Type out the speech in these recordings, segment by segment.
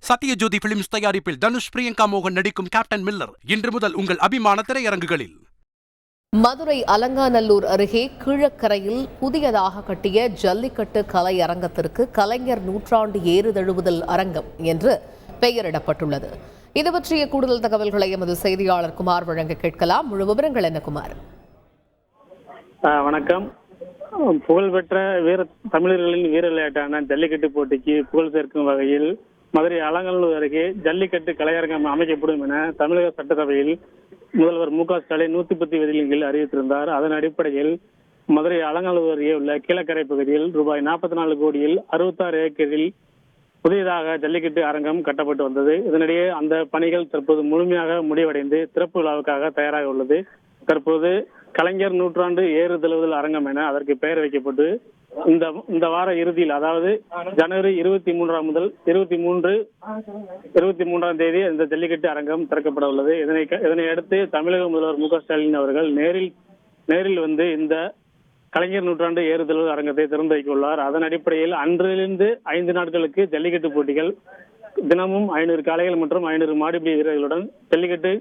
Sathyajothi films தயாரிப்பில் தனுஷ் பிரியங்கா மோகன் நடிக்கும் கேப்டன் மில்லர் இன்று முதல் உங்கள் அபிமான திரையரங்குகளில். மதுரை அலங்காநல்லூர் அருகே கீழக்கரையில் புதியதாக கட்டிய ஜல்லிக்கட்டு கலை அரங்கத்திற்கு கலைஞர் நூற்றாண்டு ஏறுதழுவுதல் அரங்கம் என்று பெயரிடப்பட்டுள்ளது. இது பற்றிய கூடுதல் தகவல்களை எமது செய்தியாளர் குமார் வழங்க கேட்கலாம். முழு விவரங்கள் என்ன குமார்? வணக்கம். புகழ்பெற்ற தமிழர்களின் வீர விளையாட்டான ஜல்லிக்கட்டு போட்டிக்கு புகழ் சேர்க்கும் வகையில் மதுரை அலங்காநல்லூர் அருகே ஜல்லிக்கட்டு கலையரங்கம் அமைக்கப்படும் என தமிழக சட்டசபையில் முதல்வர் மு க ஸ்டாலின் 110 விதிகளின் கீழ் அறிவித்திருந்தார். அதன் அடிப்படையில் மதுரை அலங்காநல்லூர் அருகே உள்ள கீழக்கரை பகுதியில் ரூபாய் 44 கோடியில் 66 ஏக்கரில் புதியதாக ஜல்லிக்கட்டு அரங்கம் கட்டப்பட்டு வந்தது. இதனிடையே அந்த பணிகள் தற்போது முழுமையாக முடிவடைந்து திறப்பு விழாவுக்காக தயாராக உள்ளது. தற்போது கலைஞர் நூற்றாண்டு ஏறுதழுவுதல் அரங்கம் என அதற்கு பெயர் வைக்கப்பட்டு இந்த வார இறுதியில், அதாவது ஜனவரி 23 முதல் 23ஆம் தேதி இந்த ஜல்லிக்கட்டு அரங்கம் திறக்கப்பட உள்ளது. இதனை அடுத்து தமிழக முதல்வர் மு க ஸ்டாலின் அவர்கள் நேரில் வந்து இந்த கலைஞர் நூற்றாண்டு ஏறுதழுவுதல் அரங்கத்தை திறந்து வைக்க உள்ளார். அதன் அடிப்படையில் அன்றிலிருந்து 5 நாட்களுக்கு ஜல்லிக்கட்டு போட்டிகள் தினமும் 500 காளைகள் மற்றும் 500 மாடுபிடி வீரர்களுடன் ஜல்லிக்கட்டு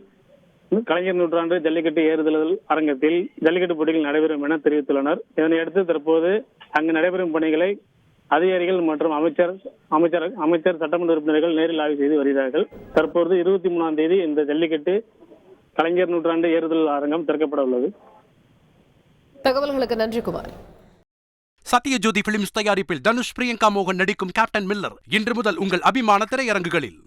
கலைஞர் நூற்றாண்டு ஜல்லிக்கட்டு ஏறுதழுவுதல் அரங்கத்தில் ஜல்லிக்கட்டு போட்டிகள் நடைபெறும் என தெரிவித்துள்ளனர். இதனையடுத்து தற்போது அங்கு நடைபெறும் பணிகளை அதிகாரிகள் மற்றும் அமைச்சர் சட்டமன்ற உறுப்பினர்கள் நேரில் ஆய்வு செய்து வருகிறார்கள். தற்போது 23ஆம் தேதி இந்த ஜல்லிக்கட்டு கலைஞர் நூற்றாண்டு ஏறுதழுவுதல் அரங்கம் திறக்கப்பட உள்ளது. தகவல்களுக்கு நன்றி குமார். சத்யஜோதி பிலிம்ஸ் தயாரிப்பில் தனுஷ் பிரியங்கா மோகன் நடிக்கும் கேப்டன் மில்லர் இன்று முதல் உங்கள் அபிமான திரையரங்குகளில்.